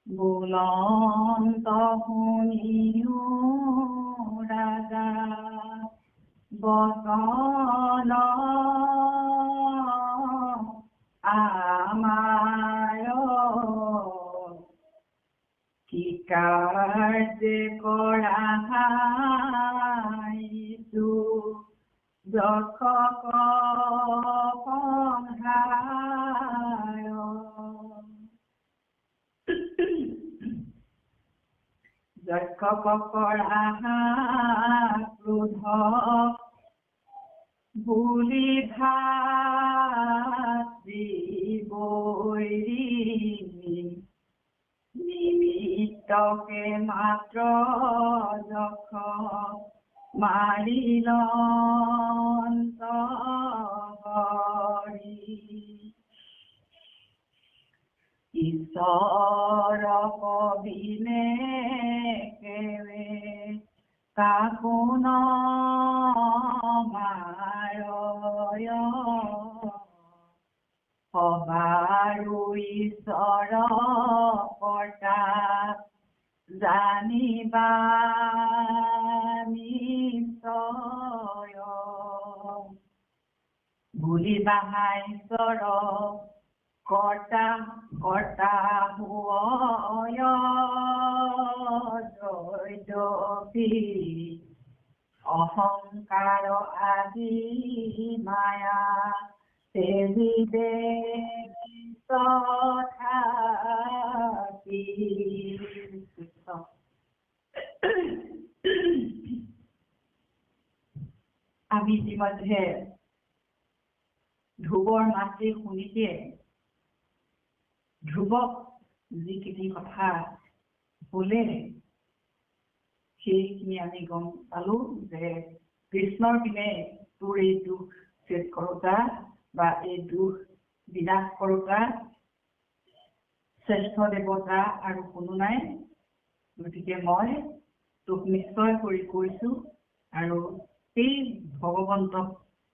বুলন্ত শুনিও ৰাজা বচন আমাৰ কি কাৰ্যে কৰা হাইছো যশ পন্ধায় যশ কৰা ক্ৰোধ বুলি ভাবি বৈৰী নিমিত্তকে মাত্ৰ যশ মাৰিল ঈশ্বৰ কবিনে কেৱে কাকো নমাৰয় সবাৰো ঈশ্বৰ কৰ্তা জানিবা নিশ্চয় ভুলিবা ঈশ্বৰ কৰ্তা কৰ্তা হয় যদ্যপি অহংকাৰ আদি মায়া তেজিবে তথাপি আমি ইতিমধ্যে ধ্ৰুৱৰ মাতৃ শুনিছে ধ্ৰুৱক যিখিনি কথা ক'লে সেইখিনি আমি গম পালো যে কৃষ্ণৰ পিনে তোৰ এই দুখ শেষ কৰোতা বা এই দুখ বিনাশ কৰোতা শ্ৰেষ্ঠ দেৱতা আৰু কোনো নাই গতিকে মই তোক নিশ্চয় কৰি কৈছো আৰু সেই ভগৱন্তক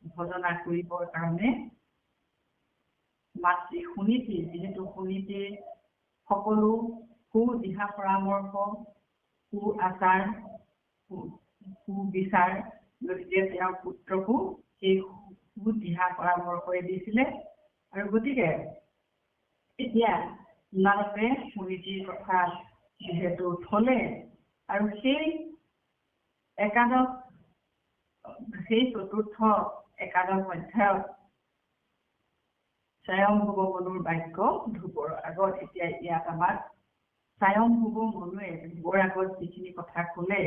ভজনা কৰিবৰ কাৰণে মাতৃ শুনিছে যিহেতু শুনিছে সকলো দিহা পৰামৰ্শ আচাৰ বিচাৰ গতিকে তেওঁৰ পুত্ৰকো সেই দিহা পৰামৰ্শই দিছিলে আৰু গতিকে এতিয়া নাৰদে শুনিছিৰ কথা যিহেতু থলে আৰু সেই চতুৰ্থ একাদশ অধ্যায়ত স্বয়ম্ভুৱ মনুৰ বাক্য ধ্ৰুৱৰ আগত এতিয়া ইয়াত আমাৰ স্বয়ম্ভুৱ মনুৱে ধ্ৰুৱৰ আগত যিখিনি কথা ক'লে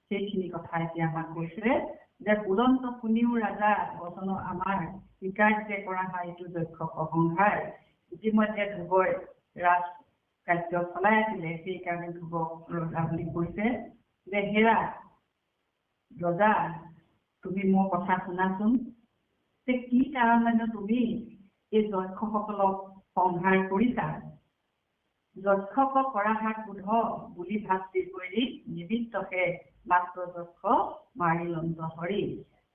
সেইখিনি কথা এতিয়া আমাক কৈছে যে বুলন্ত শুনিও ৰাজা বচন আমাৰ স্বীকাৰ্যে কৰা হয় এইটো দক্ষ প্ৰসংহাৰ ইতিমধ্যে ধ্ৰুৱই ৰাজ কাৰ্য চলাই আছিলে সেইকাৰণে ধ্ৰুৱক ৰজা বুলি কৈছে যে হেৰা ৰজা তুমি মোৰ কথা শুনাচোন যে কি কাৰণে তুমি এই যক্ষসকলক সংহাৰ কৰিছা যক্ষক কৰা ক্ৰোধ বুলি ভাবি কৰি নিমিত্তকে মাত্ৰ যক্ষ মাৰিলন্ত হৰি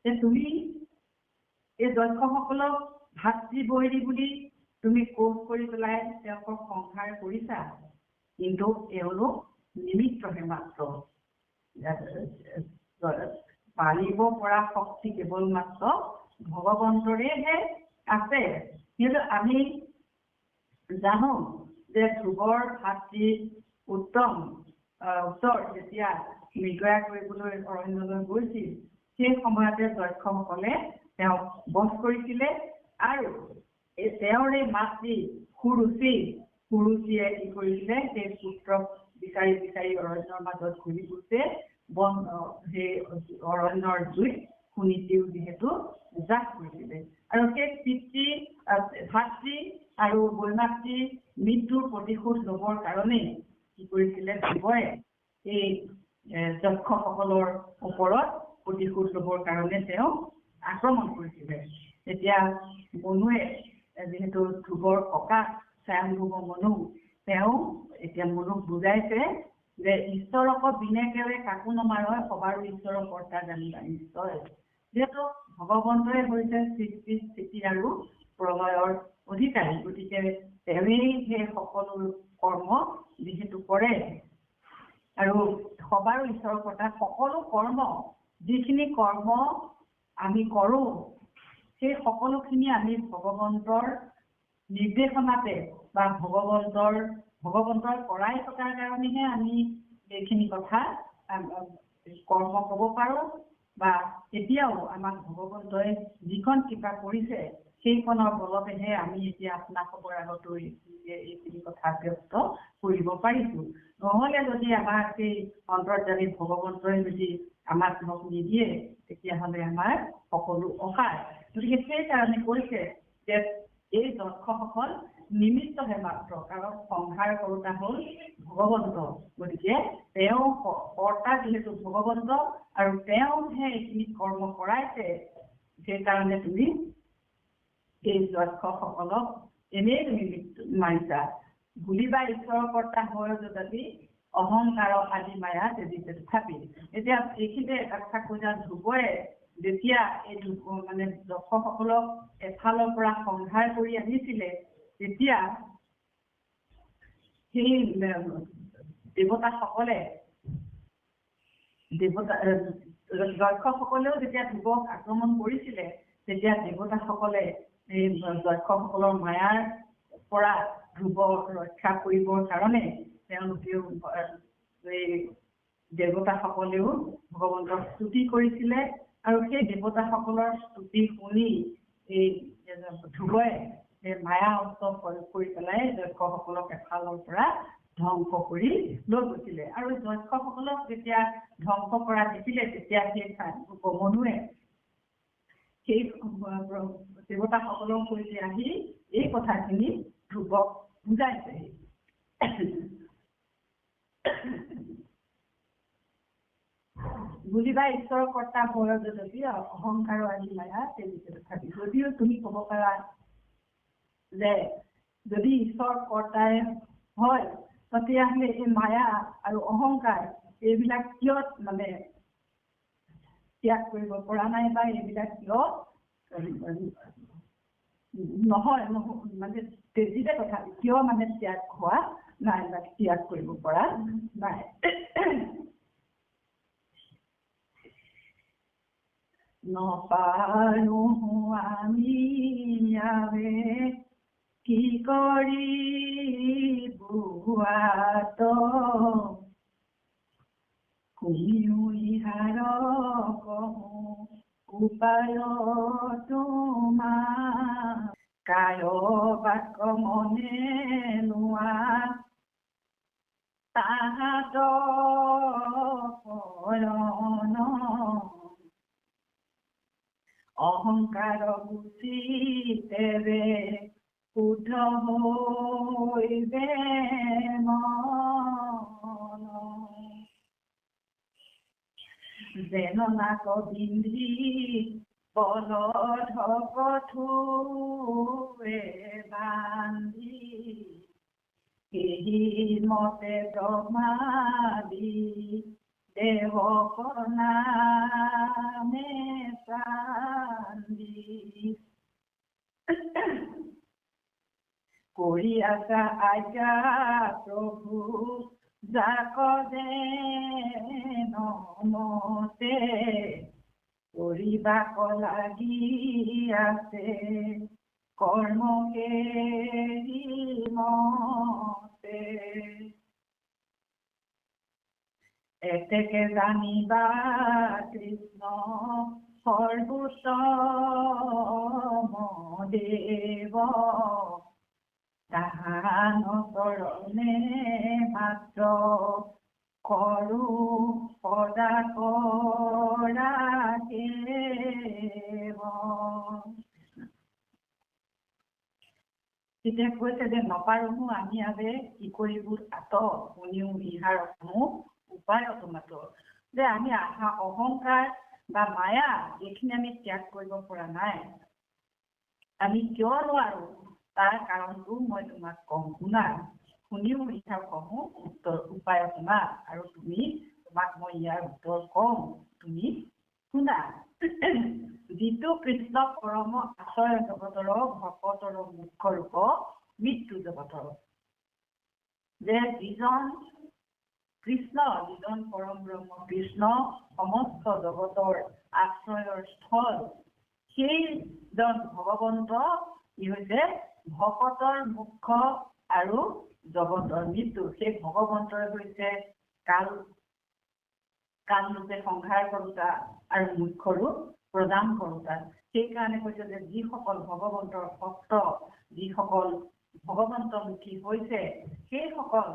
যে তুমি এই যক্ষসকলক ভাতৃ বৈৰী বুলি তুমি কোষ কৰি পেলাই তেওঁলোকক সংহাৰ কৰিছা কিন্তু এওঁলোক নিমিত্তহে মাত্ৰ পাৰিব পৰা শক্তি কেৱল মাত্ৰ ভগৱন্তৰেহে আছে কিন্তু আমি জানো যে ধ্ৰুৱৰ ভাতৃ উত্তৰ যেতিয়া মৃগয়া কৰিবলৈ অৰণ্যলৈ গৈছিল সেই সময়তে যক্ষসকলে তেওঁক বধ কৰিছিলে আৰু তেওঁৰে মাতৃ সুৰুচিয়ে কি কৰিছিলে সেই পুত্ৰক বিচাৰি বিচাৰি অৰণ্যৰ মাজত ঘূৰি ফুৰিছে সেই অৰণ্যৰ জুইত শুনিছিল যিহেতু জাক কৰিছিলে আৰু সেই পিতৃ ভাতৃ আৰু বৈমাতৃ মৃত্যুৰ প্ৰতিশোধ ল'বৰ কাৰণে কি কৰিছিলে ধ্ৰুৱই এই যক্ষসকলৰ ওপৰত প্ৰতিশোধ ল'বৰ কাৰণে তেওঁ আক্ৰমণ কৰিছিলে তেতিয়া মনুৱে যিহেতু ধ্ৰুৱৰ ককা স্বয়ম্ভুৱ মনু তেওঁ এতিয়া মনুক বুজাইছে যে ঈশ্বৰক বিনেকেৰে কাকো নমাৰয় সবাৰো ঈশ্বৰৰ কৰ্তা জানিবা নিশ্চয় যেহেতু ভগৱন্তই হৈছে সৃষ্টি স্থিতি আৰু প্ৰলয়ৰ অধিকাৰী গতিকে তেওঁৱেই সেই সকলো কৰ্ম যিহেতু কৰে আৰু সবাৰো ঈশ্বৰৰ কথা সকলো কৰ্ম যিখিনি কৰ্ম আমি কৰোঁ সেই সকলোখিনি আমি ভগৱন্তৰ নিৰ্দেশনাতে বা ভগৱন্তৰ কৰাই থকাৰ কাৰণেহে আমি এইখিনি কথা কৰ্ম ক'ব পাৰোঁ বা এতিয়াও আমাক ভগৱন্তই যিখন কৃপা কৰিছে সেইখনৰ বলতেহে আমি এতিয়া আপোনালোকৰ আগতো এইখিনি কথা ব্যক্ত কৰিব পাৰিছোঁ নহ'লে যদি আমাক সেই অন্তৰ্যামী ভগৱন্তই যদি আমাক নিদিয়ে তেতিয়াহ'লে আমাৰ সকলো অসাৰ গতিকে সেইকাৰণে কৈছে যে এই দক্ষসকল নিমিত্তহে মাত্ৰ কাৰণ সংহাৰ কৰোতা হ'ল ভগৱন্ত গতিকে তেওঁ কৰ্তা যিহেতু ভগৱন্ত আৰু তেওঁহে এইখিনি কৰ্ম কৰাইছে সেইকাৰণে তুমি এই দক্ষসকলক এনেই তুমি মাৰিছা বুলিবা ঈশ্বৰৰ কৰ্তা হয় যদি অহংকাৰ আদি মায়া তেজিছে তথাপি এতিয়া এইখিনিতে এটা কথা কৈ যাওঁ ধ্ৰুৱই যেতিয়া এই মানে দক্ষসকলক এফালৰ পৰা সংহাৰ কৰি আনিছিলে তেতিয়া সেই দেৱতাসকলে দক্ষসকলেও যেতিয়া ধ্ৰুৱক আক্ৰমণ কৰিছিলে তেতিয়া দেৱতাসকলে এই দক্ষসকলৰ মায়াৰ পৰা ধ্ৰুৱক ৰক্ষা কৰিবৰ কাৰণে তেওঁলোকেও এই দেৱতাসকলেও ভগৱন্তক স্তুতি কৰিছিলে আৰু সেই দেৱতাসকলৰ স্তুতি শুনি এই ধ্ৰুৱই এই মায়া অস্ত্ৰ প্ৰয়োগ কৰি পেলাই দক্ষসকলক এফালৰ পৰা ধ্বংস কৰি লৈ গৈছিলে আৰু দক্ষসকলক যেতিয়া ধ্বংস কৰা দেখিলে তেতিয়া সেই মনুৱে সেই দেৱতাসকলৰ সৈতে আহি এই কথাখিনি ধ্ৰুৱক বুজাইছে বুলিবা ঈশ্বৰৰ কৰ্তা হয় যদি অহংকাৰ আদি মায়া তেজিছে তথাপি যদিও তুমি ক'ব পাৰা যে যদি ঈশ্বৰ কৰ্তাই হয় তেতিয়াহ'লে এই মায়া আৰু অহংকাৰ এইবিলাক কিয় মানে ত্যাগ কৰিব পৰা নাই বা এইবিলাক কিয় নহয় মানে তেজিতে কথা কিয় মানে ত্যাগ হোৱা নাই বা ত্যাগ কৰিব পৰা নাই নপাৰো আমি কি কৰি বুৱাত কুমিও ইহাৰ কহো উপায় তোমাৰ কায় বাক মনে লোৱা তাহাত পৰণ অহংকাৰ গুচি তেৰে শুদ্ধ হৈবে মন যেন নাক বিন্ধি বলধ কঠোৰে বান্ধি এই মতে ব্ৰহ্মাদি দেহ নামে চান্দি কৰি আছা আজ্ঞা প্ৰভু যাক যে নমতে কৰিবাক লাগি আছে কৰ্ম মতে এতেকে জানিবা কৃষ্ণ সৰ্বোত্তম দেৱ তাহান চৰণে মাত্ৰ কৰো সদা কৰা তেতিয়া কৈছে যে নপাৰোঁ আমি আবে কি কৰিব আত শুনিও ইহাৰ সমূহ উপায়ত মাত যে আমি অহংকাৰ বা মায়া এইখিনি আমি ত্যাগ কৰিব পৰা নাই আমি কিয় নোৱাৰো তাৰ কাৰণটো মই তোমাক কম শুনা শুনিও ইহাৰ সমূহ উত্তৰ উপায় শুনা আৰু তোমাক মই ইয়াৰ উত্তৰ কম তুমি শুনা যিটো কৃষ্ণ পৰম আশ্ৰয় জগতৰ ভকতৰ মুখ্য ৰূপ মৃত্যু জগতৰ যে যিজন কৃষ্ণ, যিজন পৰম ব্ৰহ্ম কৃষ্ণ সমস্ত জগতৰ আশ্ৰয়ৰ স্থল, সেইজন ভগৱন্ত কি হৈছে ভকতৰ মুখ্য আৰু জগতৰ মৃত্যু। সেই ভগৱন্তই হৈছে কাল ৰূপে সংহাৰ কৰোতা আৰু মুখ্য ৰূপ প্ৰদান কৰোতা। সেইকাৰণে কৈছে যে যিসকল ভগৱন্তৰ ভক্ত, যিসকল ভগৱন্তমুখী হৈছে, সেইসকল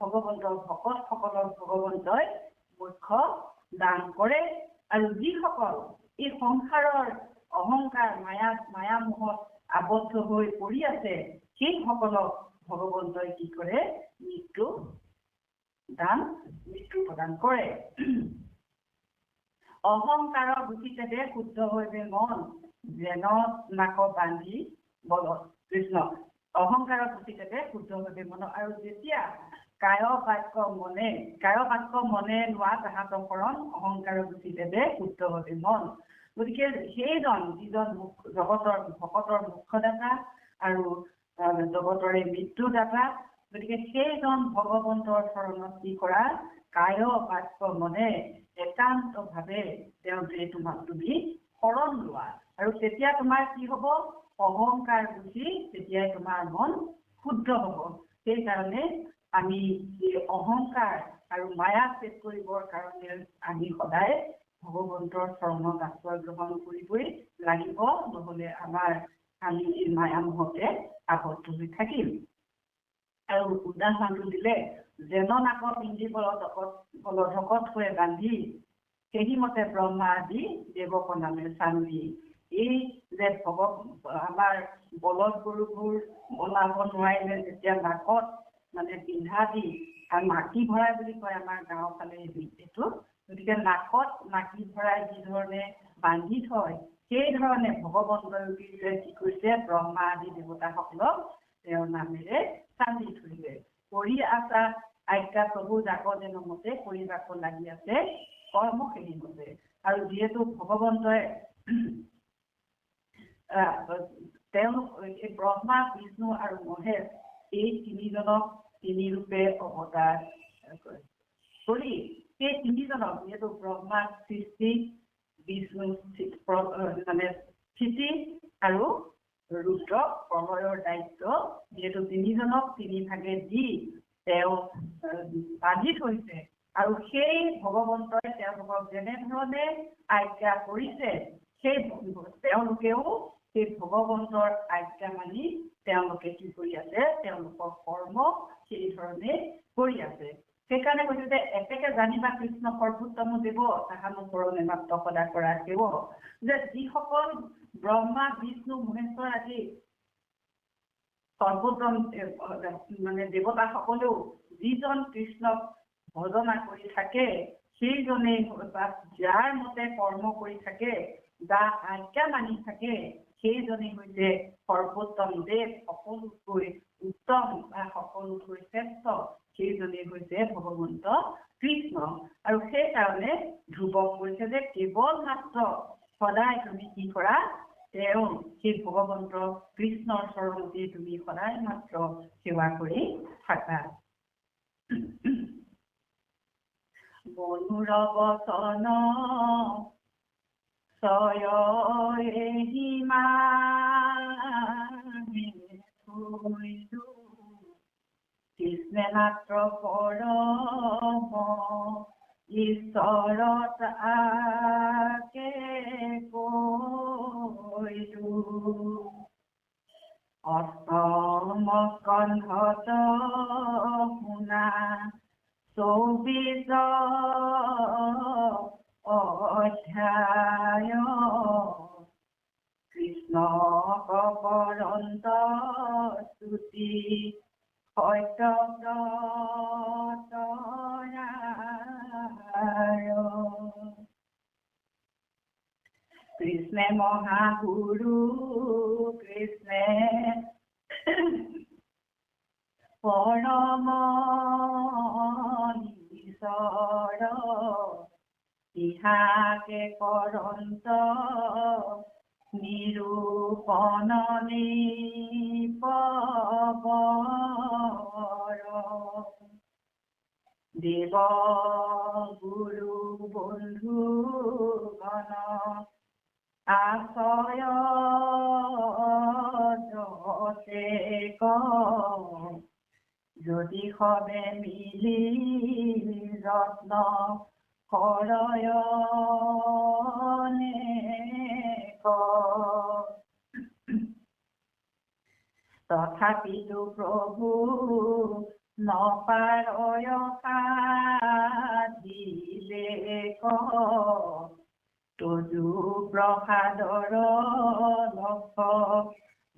ভগৱন্তৰ ভকতসকলৰ ভগৱন্তই মুখ্য দান কৰে। আৰু যিসকল এই সংসাৰৰ অহংকাৰ মায়া মোহত আবদ্ধ হৈ পৰি আছে, সেইসকলক ভগৱন্তই কি কৰে? মৃত্যু প্ৰদান কৰে। অহংকাৰৰ গুটিতে শুদ্ধ হৈবে মন, যেন নাক বান্ধি বলত। কৃষ্ণ অহংকাৰৰ গুটিতে শুদ্ধ হৈবে মন। আৰু যেতিয়া কায় বাক্য মনে লোৱা তাহাঁতৰ কৰণ, অহংকাৰৰ গুটিতে শুদ্ধ হৈবে মন। গতিকে সেইজন যিজন জগতৰ ভকতৰ মুখ্যদাতা আৰু জগতৰে মৃত্যুদাতা, গতিকে সেইজন ভগৱন্তৰ চৰণত কি কৰা? কায় বাক্য মনে একান্তভাৱে তেওঁৰ তুমি শৰণ লোৱা। আৰু তেতিয়া তোমাৰ কি হ'ব? অহংকাৰ গুচি তেতিয়াই তোমাৰ মন শুদ্ধ হ'ব। সেইকাৰণে আমি এই অহংকাৰ আৰু মায়া ত্যাগ কৰিবৰ কাৰণে আমি সদায় ভগৱন্তৰ চৰণত আশ্ৰয় গ্ৰহণ কৰিবই লাগিব, নহ'লে আমি এই মায়া মোহতে আবদ্ধ হৈ থাকিম। আৰু উদাহৰণটো দিলে, যেন নাক পিন্ধি বলধকত হৈ বান্ধি, সেইমতে ব্ৰহ্মা আদি দেৱক নামে চান্দি। এই যে আমাৰ বলদ গৰুবোৰ বনাব নোৱাৰিলে যেতিয়া নাকত পিন্ধা দি, আৰু নাকি ভৰাই বুলি কয় আমাৰ গাঁৱৰ ফালে এইটো, গতিকে নাকত নাকি ভৰাই যি ধৰণে বান্ধি থয়, সেই ধৰণে ভগৱন্তই কি কৰিছে? ব্ৰহ্মা আদি দেৱতাসকলক তেওঁৰ নামেৰে চান্দি থৈছে। কৰি আছা আজ্ঞা প্ৰভু জাক যেন মতে, কৰিবাক লাগি আছে কৰ্মখিনি মতে। আৰু যিহেতু ভগৱন্তই তেওঁলোক এই ব্ৰহ্মা, বিষ্ণু আৰু মহেশ এই তিনিজনক তিনি ৰূপে অৱতাৰ কৰি, সেই তিনিজনক যিহেতু ব্ৰহ্মাক সৃষ্টি, বিষ্ণু স্থিতি আৰু ৰুদ্ৰক প্ৰলয়ৰ দায়িত্ব, যিহেতু তিনিজনক তিনি ভাগে দি তেওঁ বান্ধি থৈছে। আৰু সেই ভগৱন্তই তেওঁলোকক যেনেধৰণে আজ্ঞা কৰিছে, সেই তেওঁলোকেও সেই ভগৱন্তৰ আজ্ঞা মানি তেওঁলোকে কি কৰি আছে? তেওঁলোকৰ কৰ্ম সেই ধৰণে কৰি আছে। সেইকাৰণে কৈছে যে এতেকে জানিবা কৃষ্ণ সৰ্বোত্তম দেৱ, তাহানো কৰণে মাত্ৰ সদা কৰা সেৱ। যে যিসকল ব্ৰহ্মা, বিষ্ণু, মহেশ্বৰ আদি সৰ্বোত্তম দেৱতাসকলেও যিজন কৃষ্ণক ভজনা কৰি থাকে, সেইজনেই বা যাৰ মতে কৰ্ম কৰি থাকে, যাৰ আজ্ঞা মানি থাকে, সেইজনেই হৈছে সৰ্বোত্তম দেৱ, সকলোতকৈ উত্তম বা সকলোতকৈ শ্ৰেষ্ঠ, সেইজনেই হৈছে ভগৱন্ত কৃষ্ণ। আৰু সেইকাৰণে ধ্ৰুৱক কৈছে যে কেৱল মাত্ৰ সদায় তুমি কি কৰা? তেওঁ সেই ভগৱন্ত কৃষ্ণৰ চৰণতে তুমি সদায় মাত্ৰ সেৱা কৰি থাকা। মনুৰ বচন কৃষ্ণে মাত্ৰ পৰম ঈশ্বৰত আকে কৈলো, অষ্টম স্কন্ধত শুনা 24 অধ্যায়, কৃষ্ণ কপৰন্ত স্তুতি সত্যব্ৰত কৃষ্ণে মহাগুৰু, কৃষ্ণে পৰম ঈশ্বৰ, ইহাকে কৰন্ত নিরূপণনে পবর দেব গুরু বন্ধু গণ আশ্রয় যতে যদি হবে মিলি যত্ন করয়নে তথাপিতো প্রভু নপারয় দিলে তজু প্রসাদর লক্ষ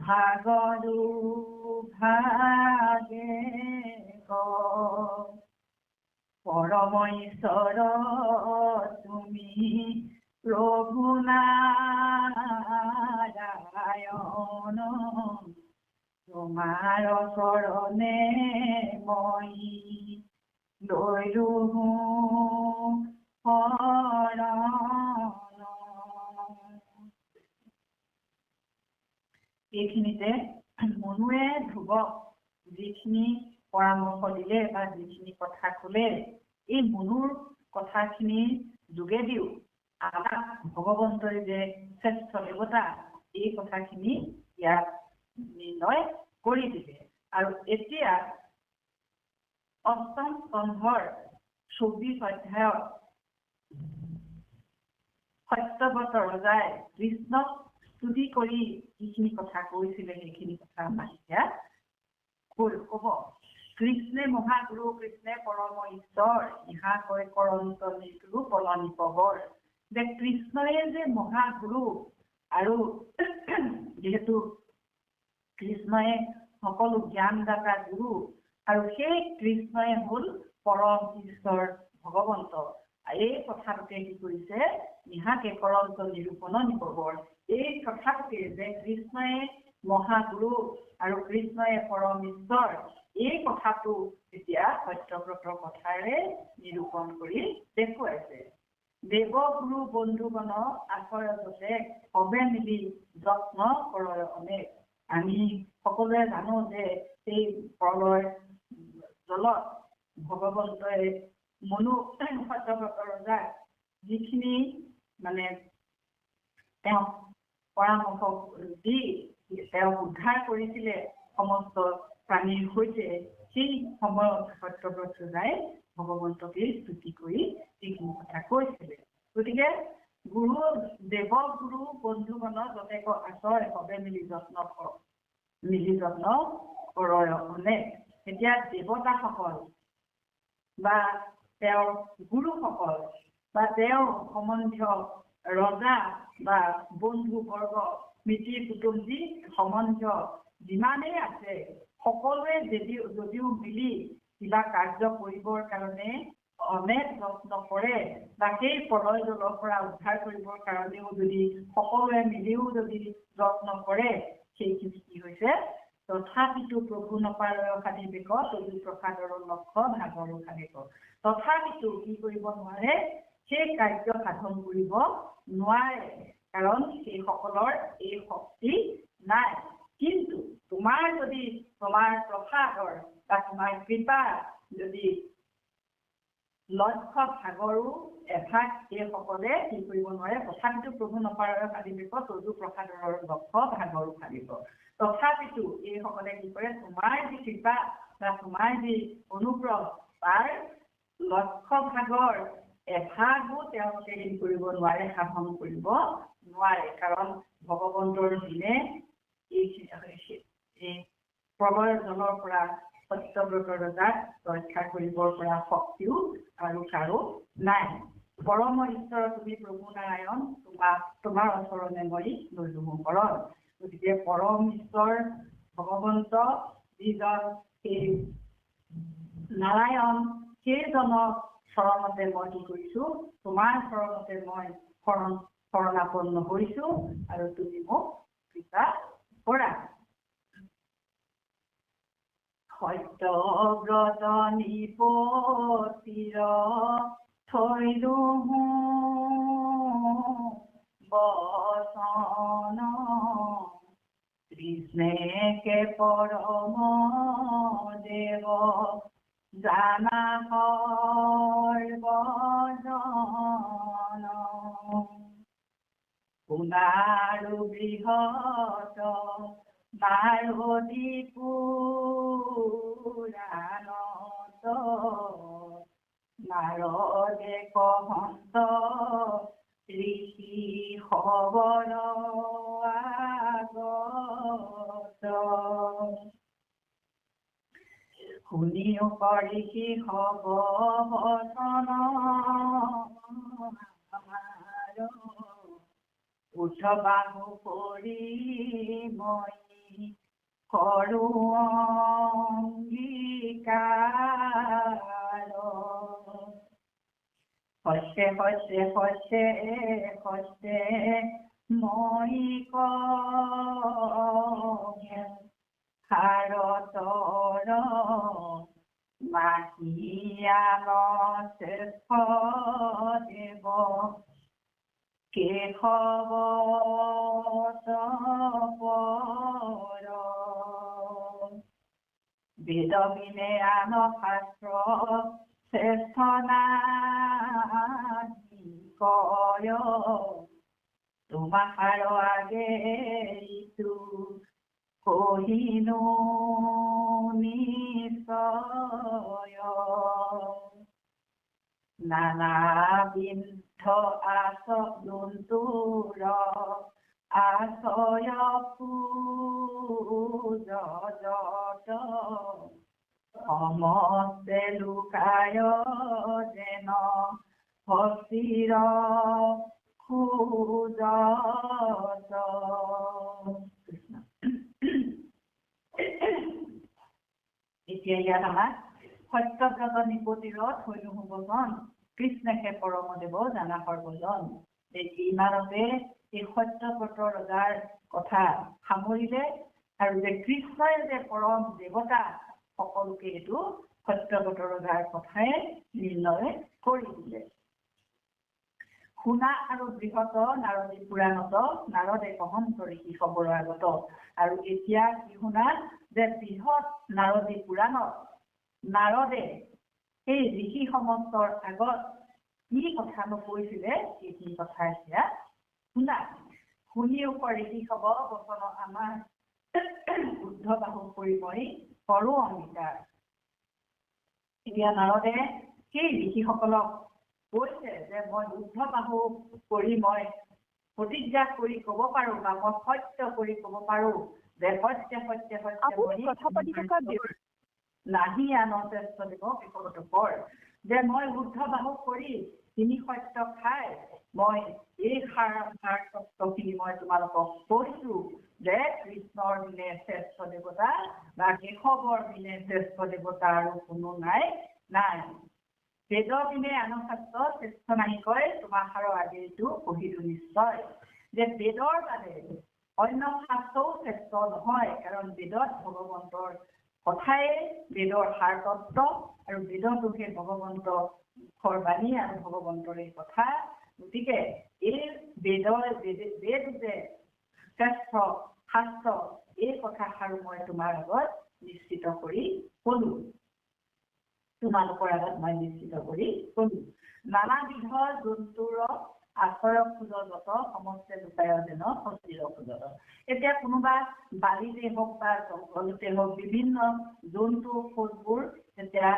ভাগৰু ভাগে পৰম ঈশ্বৰ তুমি প্ৰভু নাৰায়ণ তোমাৰ শৰণে মই লইলু এইখিনিতে মনুৱে ধ্ৰুৱক যিখিনি পৰামৰ্শ দিলে বা যিখিনি কথা ক'লে এই মনুৰ কথাখিনি যোগেদিও আমাক ভগৱন্তই যে শ্ৰেষ্ঠ দেৱতা এই কথাখিনি ইয়াত নিৰ্ণয় কৰি দিলে আৰু এতিয়া অষ্টম স্কন্ধৰ 24 অধ্যায়ত সত্যব্ৰত ৰজাই কৃষ্ণক স্তুতি কৰি যিখিনি কথা কৈছিলে সেইখিনি কথা আমাক এতিয়া ক'ব কৃষ্ণে মহাগুৰু কৃষ্ণে পৰম ঈশ্বৰ ইহা কৈ কৰন্ত নিগুৰু পলনি পবৰ যে কৃষ্ণয়ে যে মহাগুৰু আৰু যেহেতু কৃষ্ণয়ে সকলো জ্ঞানদাতা গুৰু আৰু সেই কৃষ্ণয়ে হ'ল পৰম ঈশ্বৰ ভগৱন্ত এই কথাটোকে কি কৰিছে ইহাকে কৰন্ত নিৰূপণ নিপবৰ এই কথাটোকে যে কৃষ্ণয়ে মহাগুৰু আৰু কৃষ্ণয়ে পৰম ঈশ্বৰ এই কথাটো এতিয়া সত্যব্ৰতৰ কথাৰে নিৰূপণ কৰি দেখুৱাইছে দেৱগুৰু বন্ধুগণ আশ্ৰয় যতে সবে মিলি যত্ন কৰয় অনেক আমি সকলোৱে জানো যে এই প্ৰলয় জলত ভগৱন্তই মনু সত্যব্ৰত ৰজা যিখিনি মানে তেওঁ পৰামৰ্শ দি তেওঁ উদ্ধাৰ কৰিছিলে সমস্ত প্ৰাণীৰ সৈতে সেই সময়ত সত্যব্ৰত ৰজাই ভগৱন্তকে স্তুতি কৰি এইখিনি কথা কৈছিলে গতিকে গুৰু দেৱগুৰু বন্ধুগণ যতে আশ্ৰয় সবে মিলি যত্ন কৰয় অনেক এতিয়া দেৱতাসকল বা তেওঁৰ গুৰুসকল বা তেওঁৰ সম্বন্ধীয় ৰজা বা বন্ধু বৰ্গ মিতিৰ কুটুম্বী সম্বন্ধীয় যিমানেই আছে সকলোৱে যদিও মিলি কিবা কাৰ্য কৰিবৰ কাৰণে অনেক যত্ন কৰে বা সেই প্ৰলয় জলৰ পৰা উদ্ধাৰ কৰিবৰ কাৰণেও যদি সকলোৱে মিলিও যদি যত্ন কৰে সেইখিনি কি হৈছে তথাপিতো প্ৰভু নপাৰয় সাধিবেক তদু প্ৰসাদৰ লক্ষ্য ভাগৰো সাধিব তথাপিতো কি কৰিব নোৱাৰে সেই কাৰ্য সাধন কৰিব নোৱাৰে কাৰণ সেইসকলৰ এই শক্তি নাই কিন্তু তোমাৰ যদি তোমাৰ প্ৰসাদৰ বা তোমাৰ কৃপা যদি লক্ষ্য ভাগৰো এভাগ এইসকলে কি কৰিব নোৱাৰে তথাপিতো প্ৰভু নপাৰয় সাধিবেক তদু প্ৰসাদৰ লক্ষ্য ভাগৰো সাধিব তথাপিতো এইসকলে কি কৰে তোমাৰ যি কৃপা বা তোমাৰ যি অনুগ্ৰহ তাৰ লক্ষ্য ভাগৰ এভাগো তেওঁলোকে কি কৰিব নোৱাৰে সাধন কৰিব নোৱাৰে কাৰণ ভগৱন্তৰ দিনে এই প্ৰলয় জলৰ পৰা সত্যব্ৰত ৰজাক ৰক্ষা কৰিবৰ পৰা শক্তিও আৰু কাৰো নাই পৰম ঈশ্বৰ তুমি প্ৰভু নাৰায়ণ তোমাৰ ওচৰলে মই লৈলো শৰণ গতিকে পৰম ঈশ্বৰ ভগৱন্ত যিজন সেই নাৰায়ণ সেইজনক শৰণতে মই কি কৰিছো তোমাৰ শৰণতে মই শৰণাপন্ন হৈছো আৰু তুমি মোক কৃপা কৰা সত্যব্ৰত নিপতিৰ থৈলো বচন কৃষ্ণেকে পৰম দেৱ জানা সৰ্বজন পুনাৰু বৃহৎ নাৰদী পুৰাণত নাৰদে কহন্ত ঋষি খবৰ আগত শুনিও ঋষি হব বচন আমাৰ উদ্ধবাহু কৰি মই কৰো অংগীকাৰ শস্যে শস্যে শস্যে শস্যে মই ভাৰতৰ মাহিয়ান শ্ৰেষ্ঠ দেৱ কেশৱ পৰ বেদ বিনে আন শাস্ত্ৰ শ্ৰেষ্ঠ নাহি কয় তোমাৰ আগে ইটো কহিনো নিশ্চয় নানাবিধ জন্তুৰ আশ্ৰয় পূজত সমস্তে লুকায় যেন ভক্তিৰ খোজত এতিয়া ইয়াত আমাৰ সত্যব্ৰত নিপতিৰ থৈনুভজন কৃষ্ণকে পৰম দেৱ জানা সৰ্বজন ইমানতে এই সত্যব্ৰতৰ ৰজাৰ কথা সামৰিলে আৰু যে কৃষ্ণই যে পৰম দেৱতা সকলোকে এইটো সত্যব্ৰতৰ ৰজাৰ কথাই নিৰ্ণয় কৰি দিলে শুনা আৰু বৃহৎ নাৰদী পুৰাণত নাৰদে কহন্ত ঋষি খবৰ আগত আৰু এতিয়া কি শুনা যে বৃহৎ নাৰদী পুৰাণত নাৰদে এই ঋষি সমস্তৰ আগত কি কথানো কৈছিলে সেইখিনি কথা এতিয়া শুনা শুনি ঋষি হব বচন আমাৰ উদ্ধবাহু কৰি মই কৰো অংগীকাৰ এতিয়া নাৰদে সেই ঋষিসকলক কৈছে যে মই উদ্ধবাহু কৰি মই প্ৰতিজ্ঞা কৰি ক'ব পাৰো বা মই সত্য কৰি ক'ব পাৰো যে সত্য সত্য সত্য নাহি আন শ্ৰেষ্ঠ দেৱ বিপদত পৰ যে মই উদ্ধবাহু কৰি তিনি সত্য খাই মই এই তত্ত্বখিনি মই তোমালোকক কৈছো যে কৃষ্ণৰ বিনে শ্ৰেষ্ঠ দেৱতা বা কেশৱৰ বিনে শ্ৰেষ্ঠ দেৱতা আৰু কোনো নাই বেদ বিনে আন শাস্ত্ৰ শ্ৰেষ্ঠ নাহি কয় তোমাৰ আগেইটো পঢ়িলো নিশ্চয় যে বেদৰ বাদে অন্য শাস্ত্ৰও শ্ৰেষ্ঠ নহয় কাৰণ বেদত ভগৱন্তৰ কথাই বেদৰ সাৰ তত্ত্ব আৰু বেদটোহে ভগৱন্তৰ বাণী আৰু ভগৱন্তৰ এই কথা গতিকে এই বেদ যে শ্ৰেষ্ঠ শাস্ত্ৰ এই কথাষাৰ মই তোমাৰ আগত নিশ্চিত কৰি কলো তোমালোকৰ আগত মই নিশ্চিত কৰি কলো নানাবিধ জন্তুৰ আশ্ৰয় খোজত সমস্তে লুকায় যেন ভক্তিৰ খোজত এতিয়া কোনোবা বাৰীতে হওক বা জংঘলতে হওক বিভিন্ন জন্তু খোজবোৰ যেতিয়া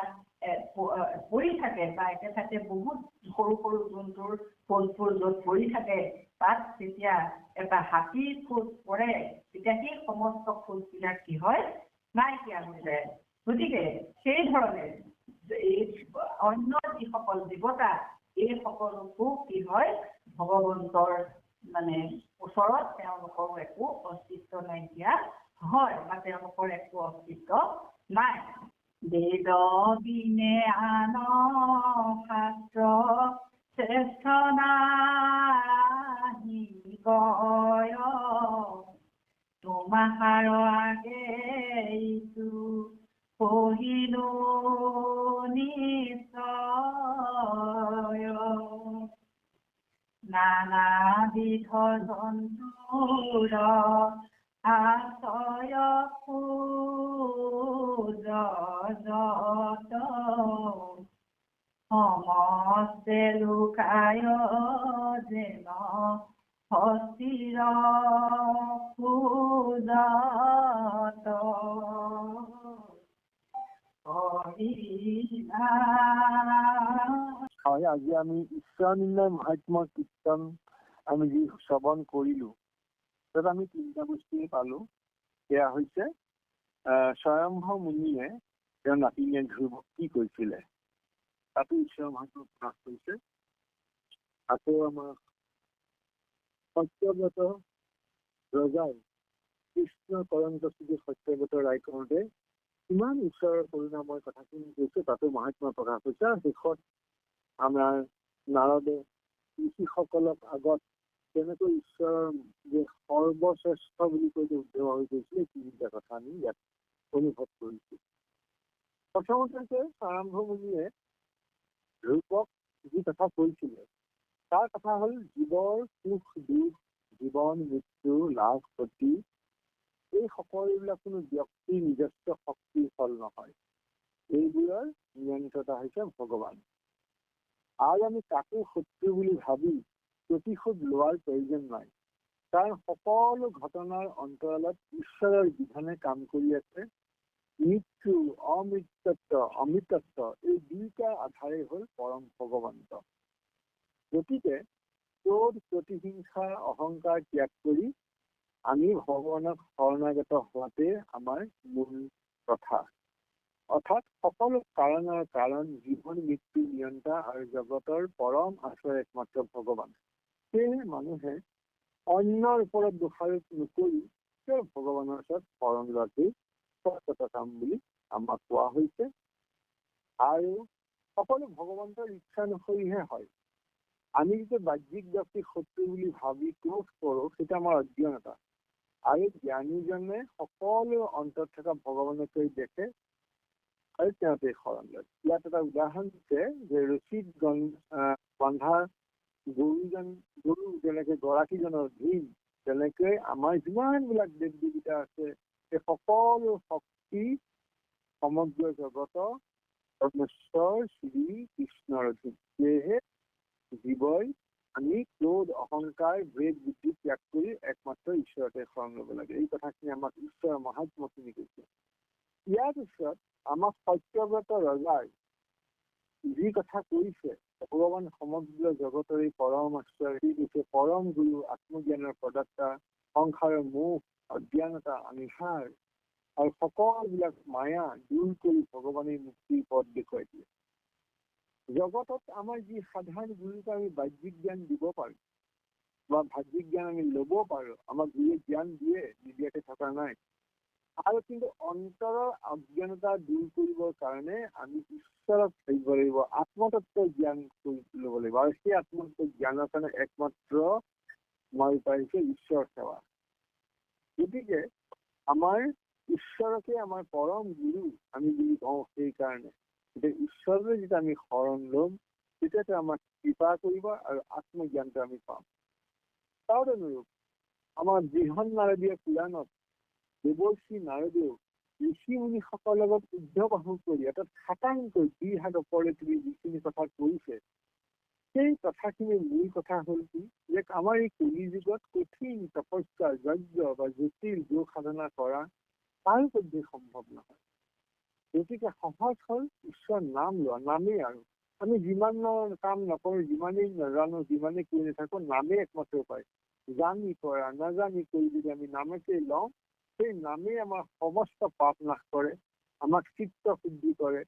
পৰি থাকে বা একেঠাইতে বহুত সৰু সৰু জন্তুৰ খোজবোৰ য'ত পৰি থাকে তাত যেতিয়া এটা হাতীৰ খোজ পৰে তেতিয়া সেই সমস্ত খোজবিলাক কি হয় নাইকিয়া হৈ যায় গতিকে সেই ধৰণে অন্য যিসকল দেৱতা এই সকলোকো কি হয় ভগৱন্তৰ মানে ওচৰত তেওঁলোকৰ একো অস্তিত্ব নাইকিয়া হয় বা তেওঁলোকৰ একো অস্তিত্ব নাই বেদ বিনে আন শাস্ত্ৰ শ্ৰেষ্ঠ নাহি কয় তোমাৰ আগেইটো পঢ়িলো নিশ্চয় নানাবিধ জন্তুৰ আশয় যত সমস্তে লোকায় যেন হস্তিৰ পূজত হয় আজি আমি ঈশ্বৰ নিৰ্ণয় মহাত্মা কীৰ্তন আমি যি শ্ৰৱণ কৰিলো তাত আমি তিনিটা বস্তুৱে পালো। সেয়া হৈছে স্বয়ম্ভ মুনিয়ে তেওঁৰ নাতিনীয়েক ধ্ৰুৱক কি কৈছিলে, তাতো ঈশ্বৰ মহাত্মা প্ৰকাশ কৰিছে। আকৌ আমাৰ সত্যব্ৰত ৰজাই কৃষ্ণ কৰঞ্জী সত্যব্ৰত ৰায় কৰোঁতে ইমান ঈশ্বৰৰ কৰোণাময় কথাখিনি কৈছে, তাতো মহাত্মা প্ৰকাশ হৈছে। শেষত আমাৰ নাৰদে ঋষিসকলক আগত কেনেকৈ ঈশ্বৰৰ যে সৰ্বশ্ৰেষ্ঠ বুলি কৈ উদ্ধৱ হৈ গৈছিলে তিনিটা কথা আমি ইয়াত অনুভৱ কৰিছো। প্ৰথমতে আৰম্ভ মুনিয়ে ৰূপক যি কথা কৈছিলে তাৰ কথা হ'ল জীৱৰ সুখ দুখ, জীৱন মৃত্যু, লাভ ক্ষতি, এই সকলোবিলাক কোনো ব্যক্তিৰ নিজস্ব শক্তিৰ ফল নহয়। এইবোৰৰ নিয়ন্ত্ৰণা হৈছে ভগৱান। আৰু আমি কাকো শত্ৰু বুলি ভাবি প্ৰতিশোধ লোৱাৰ প্ৰয়োজন নাই, কাৰণ সকলো ঘটনাৰ অন্তৰালত ঈশ্বৰৰ বিধানে কাম কৰি আছে। মৃত্যু, অমৃতত্ব, অমৃতত্ব এই দুইটাৰ আধাৰেই হ'ল পৰম ভগৱন্ত। গতিকে ক্ৰোধ, প্ৰতিহিংসা, অহংকাৰ ত্যাগ কৰি আমি ভগৱানক শৰণাগত হোৱাতে আমাৰ মূল কথা। অৰ্থাৎ সকলো কাৰণৰ কাৰণ, জীৱন মৃত্যু নিয়ন্তা আৰু জগতৰ পৰম আশ্ৰয় একমাত্ৰ ভগৱান। সেয়েহে মানুহে অন্যৰ ওপৰত দোষাৰোপ নকৰি ভগৱানৰ ওচৰত শৰণ লোৱাতেই সত্যত কাম বুলি আমাক কোৱা হৈছে। আৰু সকলো ভগৱন্তৰ ইচ্ছা অনুসৰিহে হয়। আমি যেতিয়া বাহ্যিক ব্যক্তিক শত্ৰু বুলি ভাবি ক্ৰোধ কৰো সেইটো আমাৰ অজ্ঞানতা। আৰু জ্ঞানীজনে সকলো অন্তৰত থকা ভগৱানকে দেখে আৰু তেওঁতে শৰণ লয়। ইয়াত এটা উদাহৰণ দিছে যে ৰছীত বন্ধা গৰু যেনেকে গৰাকীজনৰ ধীন, তেনেকৈ আমাৰ যিমানবিলাক দেৱ দেৱতা আছে সেই সকলো শক্তি সমগ্ৰ জগত পৰমেশ্বৰ শ্ৰী কৃষ্ণৰ অধীন। সেয়েহে জীৱই আমি ক্ৰোধ, অহংকাৰ, ভেদ বুদ্ধি ত্যাগ কৰি একমাত্ৰ ঈশ্বৰতে শৰণ ল'ব লাগে। এই কথাখিনি আমাক ঈশ্বৰৰ মহাত্মাখিনি কৈছে। ইয়াৰ পিছত আমাক সত্যব্ৰত ৰজাই যি কথা কৈছে, ভগৱান সমগ্ৰ জগতৰে পৰম আশ্ৰয়, কৈছে পৰম গুৰু, আত্মজ্ঞানৰ প্ৰদাতা, সংসাৰৰ মোহ, অজ্ঞানতা, অনিহাৰ আৰু সকলোবিলাক মায়া দূৰ কৰি ভগৱানে মুক্তিৰ পথ দেখুৱাই দিয়ে। জগতত আমাৰ যি সাধাৰণ গুৰুক আমি বাহ্যিক জ্ঞান দিব পাৰো বা বাহ্যিক জ্ঞান আমি ল'ব পাৰো, আমাক গুৰুৱে জ্ঞান দিয়ে, নিদিয়াকে থকা নাই। আৰু কিন্তু অন্তৰৰ অজ্ঞানতা দূৰ কৰিবৰ কাৰণে আমি ঈশ্বৰক ধৰিব লাগিব, আত্মতত্ব জ্ঞান কৰি ল'ব লাগিব। আৰু সেই আত্মতত্ব জ্ঞানৰ কাৰণে একমাত্ৰ আমাৰ উপায় হৈছে ঈশ্বৰ সেৱা। গতিকে আমাৰ ঈশ্বৰকে আমাৰ পৰম গুৰু আমি বুলি কওঁ। সেইকাৰণে এতিয়া ঈশ্বৰলৈ যেতিয়া আমি শৰণ ল'ম তেতিয়াতো আমাক কৃপা কৰিব আৰু আত্মজ্ঞানটো আমি পাম। তাৰ অনুৰূপ আমাৰ বৃহৎ নাৰদীয় পুৰাণত দেৱৰ্ষি নাৰদেও ঋষি মুনিসকলৰ লগত উদ্ধবাহু কৰি অৰ্থাৎ খাটাংকৈ ২ হাত ওপৰে তুমি যিখিনি কথা কৈছে, সেই কথাখিনিৰ মূল কথা হ'ল কি যে আমাৰ এই কলি যুগত কঠিন তপস্যা, যজ্ঞ বা জটিল যোগ সাধনা কৰা তাৰ পদ্ধতি সম্ভৱ নহয়। গতিকে সহজ হ'ল ঈশ্বৰৰ নাম লোৱা। নামেই আৰু আমি যিমান কাম নকৰো, যিমানেই নাজানো, যিমানেই কৰি নাথাকো, নামেই একমাত্ৰ উপায়। জানি কৰা, নাজানি কৰি যদি আমি নামকে লওঁ, সেই নামেই আমাৰ সমস্ত পাপ নাশ কৰে, আমাক চিত্ত শুদ্ধি কৰে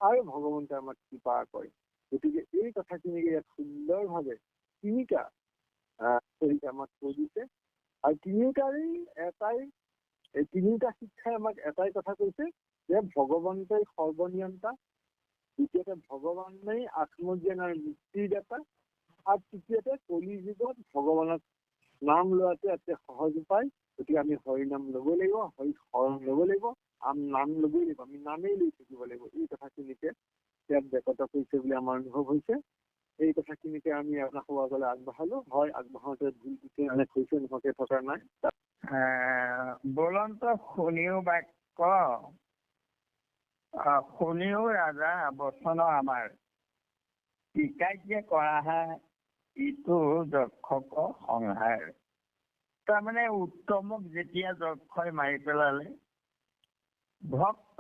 আৰু ভগৱন্তে আমাক কৃপা কৰে। গতিকে এই কথাখিনিকে ইয়াত সুন্দৰভাৱে তিনিটা আমাক কৈ দিছে। আৰু তিনিটা শিক্ষাই আমাক এটাই কথা কৈছে যে ভগৱন্তই সৰ্বনিয়ন্তা, দ্বিতীয়তে ভগৱানেই আত্মজ্ঞান আৰু মুক্তিৰ দাতা, আৰু তৃতীয়তে কলি যুগত ভগৱানক নাম লোৱাটো এটা সহজ উপায়। গতিকে আমি হৰি নাম ল'ব লাগিব, হৰি শৰণ ল'ব লাগিব, নাম ল'বই লাগিব, আমি নামেই লৈ থাকিব লাগিব। এই কথাখিনিকে ইয়াত ব্যাকত কৰিছে বুলি আমাৰ অনুভৱ হৈছে। এই কথাখিনিকে আমি আপোনাক ক'ব গ'লে আগবঢ়ালো হয়। আগবঢ়াওঁতে ভুল হৈছে নোহোৱাকে থকা নাই। বলন্ত শুনিও বাক্য শুনিও ৰাজা বচন আমাৰ শিকাৰ্য কৰাহা ইটো যক্ষক সংহাৰ। তাৰমানে উত্তমক যেতিয়া যক্ষই মাৰি পেলালে ভক্ত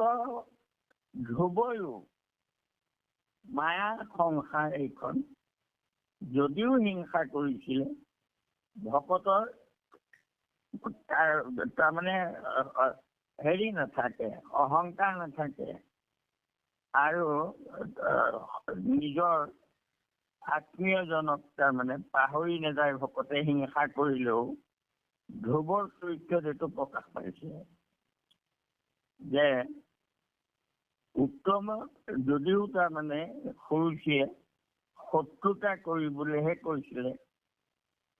ধ্ৰুৱয়ো মায়া সংসাৰ এইখন যদিও হিংসা কৰিছিলে ভকতৰ তাৰমানে হেৰি নাথাকে, অহংকাৰ নাথাকে আৰু নিজৰ আত্মীয়জনক তাৰমানে পাহৰি নাযায়। ভকতে হিংসা কৰিলেও ধ্ৰুৱৰ চৰিত্ৰত এইটো প্ৰকাশ পাইছে যে উত্তম যদিও তাৰমানে সৰুচিয়ে শত্ৰুতা কৰিবলৈহে কৈছিলে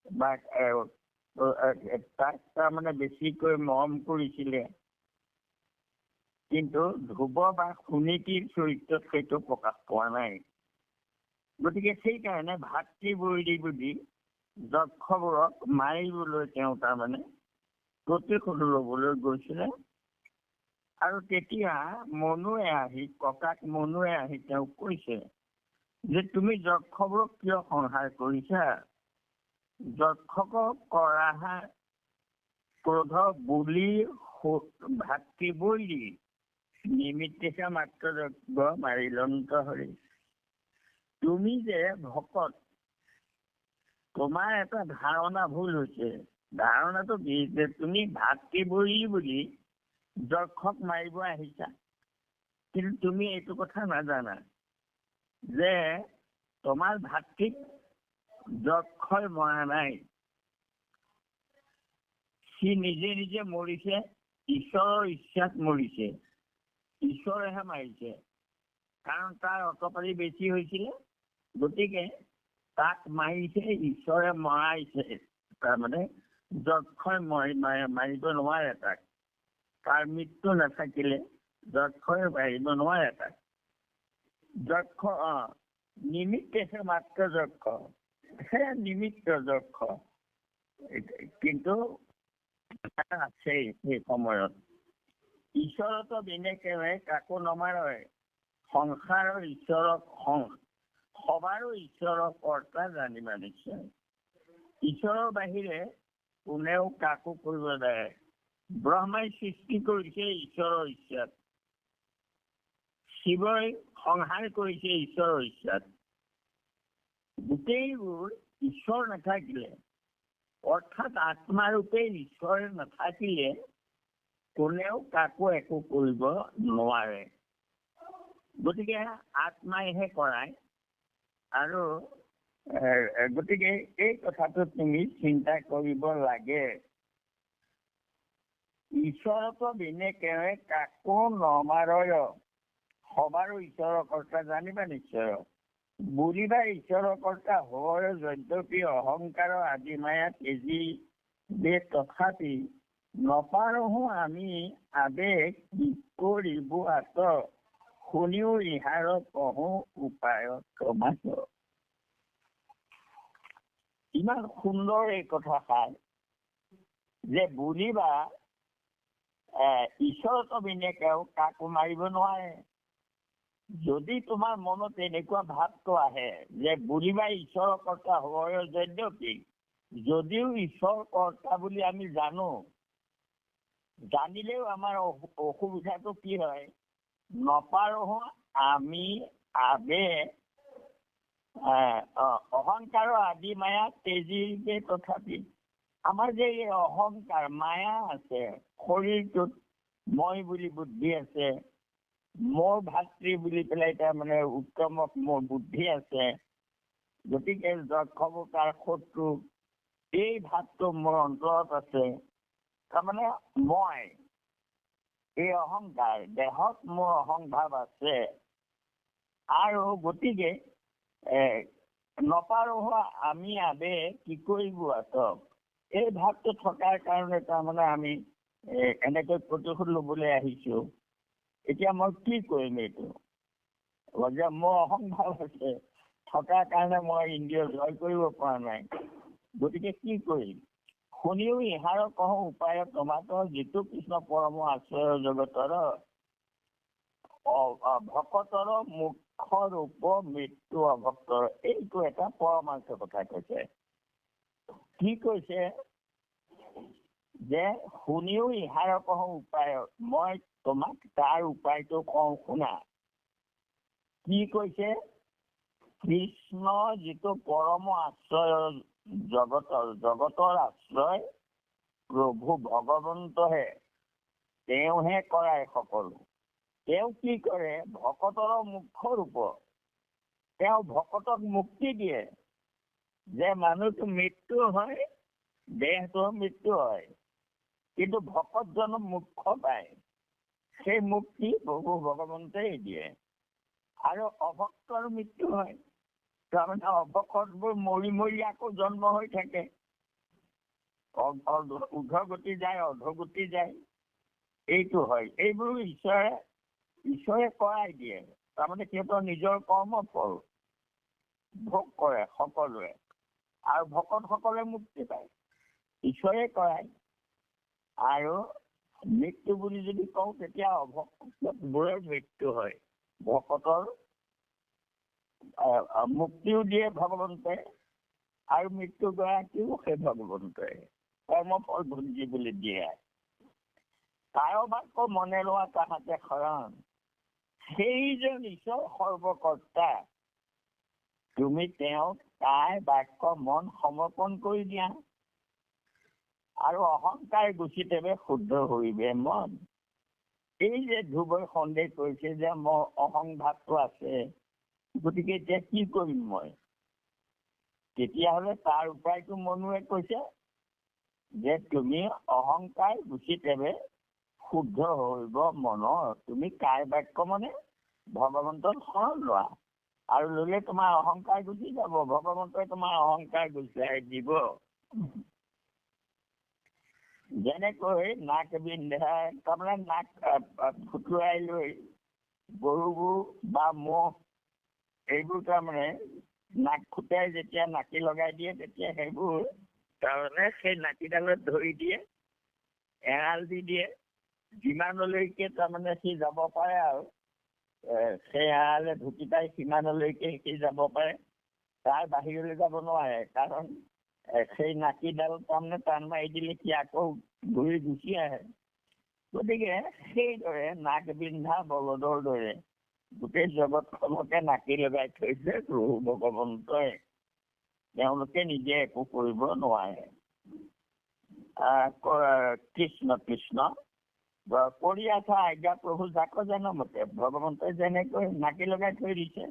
বা তাক তাৰমানে বেছিকৈ মৰম কৰিছিলে, কিন্তু ধ্ৰুৱ বা সুনীতিৰ চৰিত্ৰত সেইটো প্ৰকাশ পোৱা নাই। গতিকে সেইকাৰণে ভাতৃ বৈৰী বুলি যক্ষবোৰক মাৰিবলৈ তেওঁ তাৰমানে প্ৰতিশোধ ল'বলৈ গৈছিলে। আৰু তেতিয়া মনুৱে আহি ককাক মনুৱে আহি তেওঁক কৈছে যে তুমি যক্ষবোৰক কিয় সংহাৰ কৰিছা? যক্ষকক কৰাহা ক্ৰোধ বুলি ভাতৃ বৈৰী নিমিত্তেশা মাত্ৰ যজ্ঞ মাৰিলন্ত হৰি। তুমি যে ভকত, তোমাৰ এটা ধাৰণা ভুল হৈছে। ধাৰণাটো কি যে তুমি ভাতৃ বৈৰী বুলি যক্ষক মাৰিব আহিছা, কিন্তু তুমি এইটো কথা নাজানা যে তোমাৰ ভাতৃক যক্ষই মৰা নাই, সি নিজে নিজে মৰিছে, ঈশ্বৰৰ ইচ্ছাত মৰিছে, ঈশ্বৰেহে মাৰিছে। কাৰণ তাৰ অটপালি বেছি হৈছিলে, গতিকে তাক মাৰিছে, ঈশ্বৰে মৰাইছে। তাৰমানে যক্ষই মাৰিব নোৱাৰে তাক। তাৰ মৃত্যু নাথাকিলে যক্ষই মাৰিব নোৱাৰে তাক। যক্ষ নিমিত্তেশে মাত্ৰ যক্ষ, সেয়া নিমিত্ত যক্ষ, কিন্তু আছেই সেই সময়ত। ঈশ্বৰতো বিনেকেৰে কাকো নমাৰয়, সংসাৰৰ ঈশ্বৰক সবাৰো ঈশ্বৰৰ কৰ্তা জানিবা নিশ্চয়। ঈশ্বৰৰ বাহিৰে কোনেও কাকো কৰিব নোৱাৰে। ব্ৰহ্মাই সৃষ্টি কৰিছে ঈশ্বৰৰ ইচ্ছাত, শিৱই সংহাৰ কৰিছে ঈশ্বৰৰ ইচ্ছাত। গোটেইবোৰ ঈশ্বৰ নাথাকিলে, অৰ্থাৎ আত্মাৰূপে ঈশ্বৰ নাথাকিলে কোনেও কাকো একো কৰিব নোৱাৰে। গতিকে আত্মাইহে কৰায়। আৰু গতিকে এই কথাটো তুমি চিন্তা কৰিব লাগে। ঈশ্বৰতো বিনেকেৰে কাকো নমাৰয়, সবাৰো ঈশ্বৰৰ কৰ্তা জানিবা নিশ্চয়। বুলিবা ঈশ্বৰৰ কৰ্তা হয় যদ্যপি অহংকাৰ আদি মায়া তেজি দে, তথাপি নপাৰহো আমি আবেগ কি কৰিব আত, শুনিও ইহাৰ কহো উপায় ক্ৰমাত। ইমান সুন্দৰ এই কথাষাৰ যে বুলিবা ঈশ্বৰতো বিনেকেও কাকো মাৰিব নোৱাৰে। যদি তোমাৰ মনত এনেকুৱা ভাৱটো আহে যে বুলিবা ঈশ্বৰৰ কৰ্তা হয় যদ্যপি, যদিও ঈশ্বৰ কৰ্তা বুলি আমি জানো, জানিলেও আমাৰ অসুবিধাটো কি হয়, নপাৰহো আমি আবে অহংকাৰ আদি মায়া তেজিবে, তথাপি আমাৰ যে এই অহংকাৰ মায়া আছে, শৰীৰটোত মই বুলি বুদ্ধি আছে, মোৰ ভাতৃ বুলি পেলাই তাৰমানে উত্তমক মোৰ বুদ্ধি আছে, গতিকে যক্ষবোৰ তাৰ শত্ৰু, এই ভাৱটো মোৰ অন্তৰত আছে। তাৰমানে মই এই অহংকাৰ, দেহত মোৰ অহংভাৱ আছে, আৰু গতিকে নপাৰো আমি আবে কি কৰিব আতক, এই ভাৱটো থকাৰ কাৰণে তাৰমানে আমি এনেকৈ প্ৰতিশোধ ল'বলৈ আহিছো। এতিয়া মই কি কৰিম? এইটো যে মোৰ অহংভাৱ আছে, থকাৰ কাৰণে মই ইন্দ্ৰিয় জয় কৰিব পৰা নাই, গতিকে কি কৰিম? শুনিও ইহাৰ কহো উপায় তোমাতৰ যিটো কৃষ্ণ পৰম আশ্ৰয় জগতৰ ভকতৰ মুখ্য ৰূপ মৃত্যু অভক্তৰ। এইটো এটা পৰমাৰ্থ কথা কৈছে। কি কৈছে যে শুনিও ইহাৰ কহো উপায়, মই তোমাক তাৰ উপায়টো কওঁ শুনা। কি কৈছে? কৃষ্ণ যিটো পৰম আশ্ৰয় জগতৰ আশ্ৰয় প্ৰভু ভগৱন্তহে, তেওঁহে কৰায় সকলো। তেওঁ কি কৰে? ভকতৰ মুখ্য ৰূপ। তেওঁ ভকতক মুক্তি দিয়ে। যে মানুহটো মৃত্যু হয়, দেহটো মৃত্যু হয়, কিন্তু ভকতজনক মুখ্য পায়। সেই মুক্তি প্ৰভু ভগৱন্তই দিয়ে। আৰু অভক্তৰ মৃত্যু হয়, তাৰমানে অভক্তবোৰ মৰি মৰি আকৌ জন্ম হৈ থাকে। ঊৰ্ধ্বগতি যায়, অধোগতি যায়, এইটো হয়। এইবোৰ ঈশ্বৰে কৰাই দিয়ে। তাৰমানে সিহঁতৰ নিজৰ কৰ্ম ফল ভোগ কৰে সকলোৱে, আৰু ভকতসকলে মুক্তি পায়, ঈশ্বৰে কৰায়। আৰু মৃত্যু বুলি যদি কওঁ তেতিয়া অভক্তবোৰৰ মৃত্যু হয়। ভকতৰ মুক্তিও দিয়ে ভগৱন্তই, আৰু মৃত্যুগৰাকীও সেই ভগৱন্তই কৰ্মফল ভুঞ্জি বুলি দিয়ে। কাৰো বাক্য মনে লোৱা তাহাতে শৰণ, সেইজন ঈশ্বৰ সৰ্বকৰ্তা। তুমি তেওঁক তাৰ বাক্য মন সমৰ্পণ কৰি দিয়া, আৰু অহংকাৰ গুচি তেবে শুদ্ধ হইবে মন। এই যে ধ্ৰুৱই সন্দেহ কৰিছে যে মোৰ অহংভাৱটো আছে, গতিকে এতিয়া কি কৰিম মই? তেতিয়াহ'লে তাৰ উপায়টো মনুৱে কৈছে যে তুমি অহংকাৰ গুচি তেবে শুদ্ধ হইব মনৰ। তুমি কাৰ বাক্য মানে ভগৱন্তৰ শৰণ লোৱা, আৰু ল'লে তোমাৰ অহংকাৰ গুচি যাব। ভগৱন্তই তোমাৰ অহংকাৰ গুচাই দিব। যেনেকৈ নাক বিন্ধা, তাৰমানে নাক ফুটুৱাই লৈ গৰুবোৰ বা মহ এইবোৰ তাৰমানে নাক ফুটাই যেতিয়া নাকি লগাই দিয়ে, তেতিয়া সেইবোৰ তাৰমানে সেই নাকিডালত ধৰি দিয়ে, এৰাল দি দিয়ে। যিমানলৈকে তাৰমানে সি যাব পাৰে, আৰু সেই এৰালে ঢুকি পাই সিমানলৈকে সি যাব পাৰে, তাৰ বাহিৰলৈ যাব নোৱাৰে। কাৰণ সেই নাকিডাল তাৰমানে টান মাৰি দিলে সি আকৌ ঘূৰি গুচি আহে। গতিকে সেইদৰে নাক বিন্ধা বলদৰ দৰে গোটেই জগতখনকে নাকি লগাই থৈছে প্ৰভু ভগৱন্তই। তেওঁলোকে নিজে একো কৰিব নোৱাৰে। কৃষ্ণ কৃষ্ণ কৰি আছা আজ্ঞা প্ৰভু যাক জানমতে। ভগৱন্তই যেনেকৈ নাকি লগাই থৈ দিছে,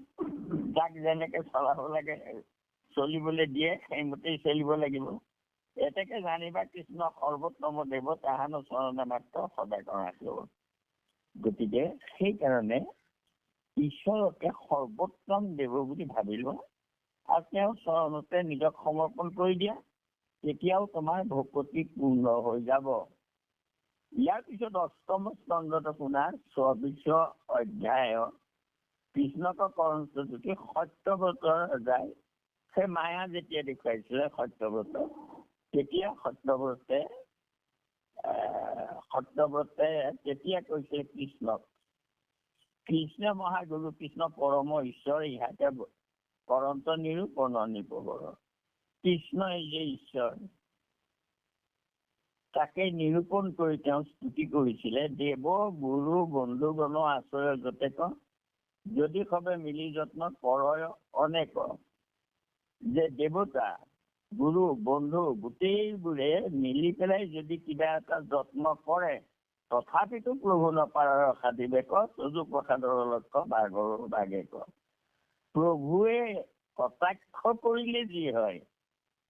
যাক যেনেকে চলাব লাগে চলিবলৈ দিয়ে, সেইমতেই চলিব লাগিব। এতেকে জানিবা কৃষ্ণ সৰ্বোত্তম দেৱ, তাহানো চৰণে মাত্ৰ সদায় ৰাখিব। গতিকে সেইকাৰণে ঈশ্বৰকে সৰ্বোত্তম দেৱ বুলি ভাবি লোৱা, আৰু তেওঁৰ চৰণতে নিজক সমৰ্পণ কৰি দিয়া, তেতিয়াও তোমাৰ ভকতি পূৰ্ণ হৈ যাব। ইয়াৰ পিছত অষ্টম স্কন্ধত আপোনাৰ 24 অধ্যায় কৃষ্ণক কৰণস্তুতি সত্যব্ৰতৰ যায়। সেই মায়া যেতিয়া দেখুৱাইছিলে সত্যব্ৰত, তেতিয়া সত্যব্ৰতে তেতিয়া কৈছে কৃষ্ণক, কৃষ্ণ মহাগুৰু কৃষ্ণ পৰম ঈশ্বৰ ইহাতে কৰন্ত নিৰূপণ নিপবৰ। কৃষ্ণই যে ঈশ্বৰ, তাকে নিৰূপণ কৰি তেওঁ স্তুতি কৰিছিলে। দেৱ গুৰু বন্ধুগণ আশ্ৰয় যতেক, যদি সবে মিলি যত্ন কৰয় অনেক। যে দেৱতা গুৰু বন্ধু গোটেইবোৰে মিলি পেলাই যদি কিবা এটা যত্ন কৰে, তথাপিতো প্ৰভু নপাৰৰ সাধিবেক, তজু প্ৰসাদৰ লক্ষ্য ভাগৰ ভাগেক। প্ৰভুৱে কটাক্ষ কৰিলে যি হয়,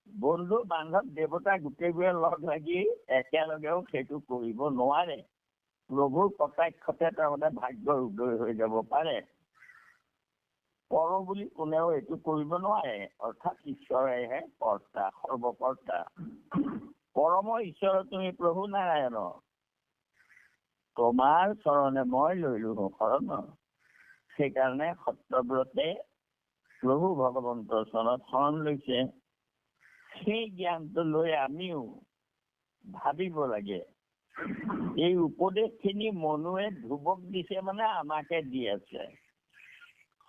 বন্ধু বান্ধৱ দেৱতা গোটেইবোৰে লগ লাগি একেলগেও সেইটো কৰিব নোৱাৰে। প্ৰভুৰ কটাক্ষতে তাৰমানে ভাগ্যৰ উদয় হৈ যাব পাৰে। পৰ বুলি কোনেও এইটো কৰিব নোৱাৰে, অৰ্থাৎ ঈশ্বৰেহে কৰ্তা, সৰ্বকৰ্তা। পৰম ঈশ্বৰ তুমি প্ৰভু নাৰায়ণ, তোমাৰ চৰণে মই লৈলো শৰণ। সেইকাৰণে সত্যব্ৰতে প্ৰভু ভগৱন্তৰ চৰণত শৰণ লৈছে। সেই জ্ঞানটো লৈ আমিও ভাবিব লাগে এই উপদেশখিনি মনুৱে ধ্ৰুৱক দিছে মানে আমাকে দি আছে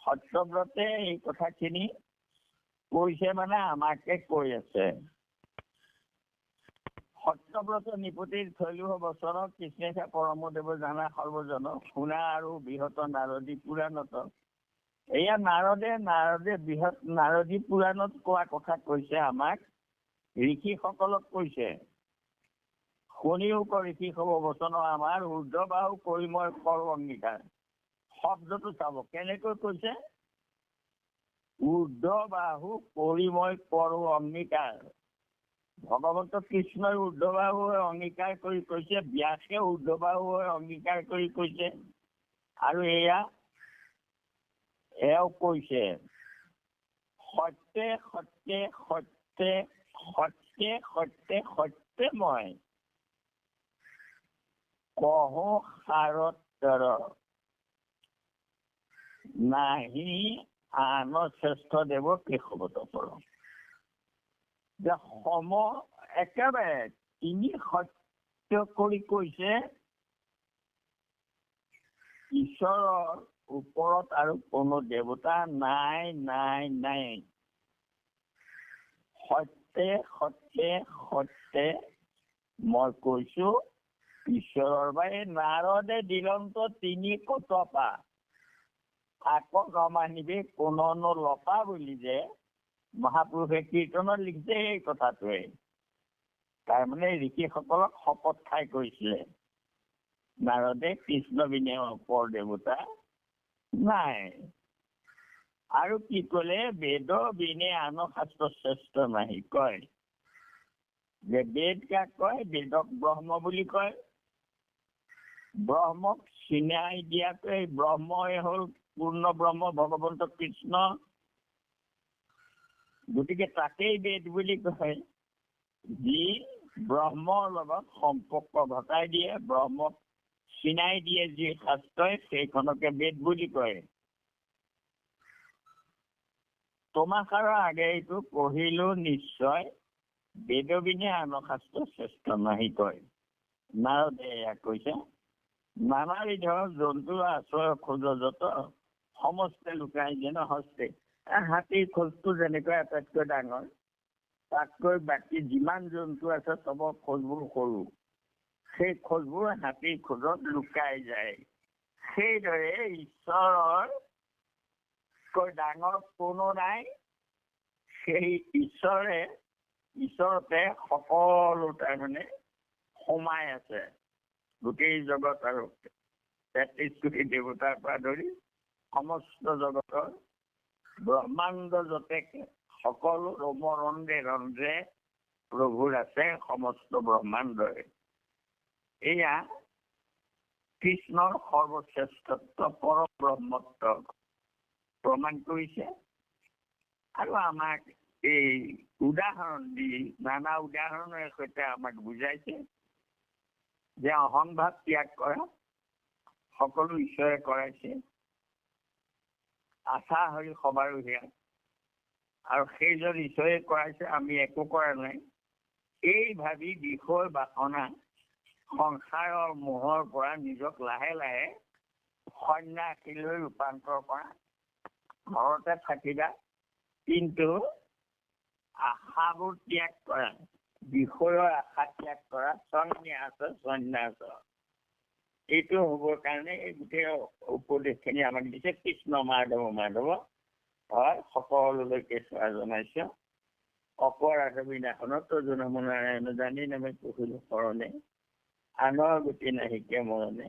সত্যব্ৰতে এই কথাখিনি কৈছে মানে আমাকে কৈ আছে সত্যব্ৰত নিপতিৰ 46 বছৰত কৃষ্ণেশা পৰমদেৱ জানা সৰ্বজন শুনা আৰু বৃহৎ নাৰদী পুৰাণত এয়া নাৰদে বৃহৎ নাৰদী পুৰাণত কোৱা কথা কৈছে আমাক ঋষিসকলক কৈছে শুনিও ঋষি হব বচন আমাৰ ঊৰ্ধ্ববাহু কৰি মই কৰো অংগীকাৰ শব্দটো চাব কেনেকৈ কৈছে ঊৰ্ধ্ববাহু কৰি মই কৰো অংগীকাৰ ভগৱন্ত কৃষ্ণই ঊৰ্ধ্ববাহু হৈ অংগীকাৰ কৰি কৈছে ব্যাসে ঊৰ্ধ্ববাহু হৈ অংগীকাৰ কৰি কৈছে আৰু এয়াও কৈছে সত্যে সত্যে সত্যে সত্যে সত্যে সত্যে মই কহো সাৰতৰ নাহি আন শ্ৰেষ্ঠ দেৱ কেশৱত পৰ যে সম একেবাৰে তিনি সত্য কৰি কৈছে ঈশ্বৰৰ ওপৰত আৰু কোনো দেৱতা নাই নাই নাই সত্যে সত্যে সত্যে মই কৈছো ঈশ্বৰৰ বাই নাৰদে দিলন্ত তিনি কতপা আকৌ নমানিবি কোনো লপা বুলি যে মহাপুৰুষে কীৰ্তনত লিখিছে এই কথাটোৱে তাৰমানে ঋষিসকলক শপত খাই কৈছিলে নাৰদে কৃষ্ণ বিনে অপৰ দেৱতা নাই আৰু কি কলে বেদ বিনে আন শাস্ত্ৰ শ্ৰেষ্ঠ নাহি কয় যে বেদ কাক কয় বেদক ব্ৰহ্ম বুলি কয় ব্ৰহ্মক চিনাই দিয়াটোৱে ব্ৰহ্মই হল পূৰ্ণ ব্ৰহ্ম ভগৱন্ত কৃষ্ণ গতিকে তাকেই বেদ বুলি কয় যি ব্ৰহ্মৰ লগত সম্পৰ্ক ঘটাই দিয়ে ব্ৰহ্মক চিনাই দিয়ে যি শাস্ত্ৰই সেইখনকে বেদ বুলি কয় তোমাকাৰ আগে এইটো পঢ়িলো নিশ্চয় বেদ বিনে আন শাস্ত্ৰ শ্ৰেষ্ঠ নাহি কয় নাৰদে এয়া কৈছে নানাবিধ জন্তু আশ্ৰয় খোজ যত সমস্তে লুকাই যেন হস্তে হাতীৰ খোজটো যেনেকৈ আটাইতকৈ ডাঙৰ তাতকৈ বাকী যিমান জন্তু আছে চবৰ খোজবোৰ সৰু সেই খোজবোৰ হাতীৰ খোজত লুকাই যায় সেইদৰে ঈশ্বৰৰ ডাঙৰ কোনো নাই সেই ঈশ্বৰতে সকলো তাৰমানে সোমাই আছে গোটেই জগত আৰু 33 কোটি দেৱতাৰ পৰা ধৰি সমস্ত জগতৰ ব্ৰহ্মাণ্ড যতে সকলো ৰমৰন্দে ৰন্ধ্ৰে প্ৰভুৰ আছে সমস্ত ব্ৰহ্মাণ্ডই এয়া কৃষ্ণৰ সৰ্বশ্ৰেষ্ঠত্ব পৰব্ৰহ্মত্ব প্ৰমাণ কৰিছে আৰু আমাক এই উদাহৰণ দি নানা উদাহৰণৰ সৈতে আমাক বুজাইছে যে অহংভাৱ ত্যাগ কৰা সকলো ঈশ্বৰে কৰাইছে আশা হৰি সবাৰো হিয়া আৰু সেইজন ঈশ্বৰে কৰাইছে আমি একো কৰা নাই এই ভাবি বিষয় বাসনা সংসাৰৰ মোহৰ পৰা নিজক লাহে লাহে সন্ন্যাসীলৈ ৰূপান্তৰ কৰা ঘৰতে থাকিবা কিন্তু আশাবোৰ ত্যাগ কৰা বিষয়ৰ আশা ত্যাগ কৰা সন্ন্যাস এইটো হ'বৰ কাৰণে এই গোটেই উপদেশখিনি আমাক দিছে কৃষ্ণ মাধৱ হয় সকলোলৈকে সেৱা জনাইছে অপৰাধ বিনাশনত তৰ্জুন নাৰায়ণ জানি নামে পঢ়িলো শৰণে আনৰ গতি নাহিকে মৰণে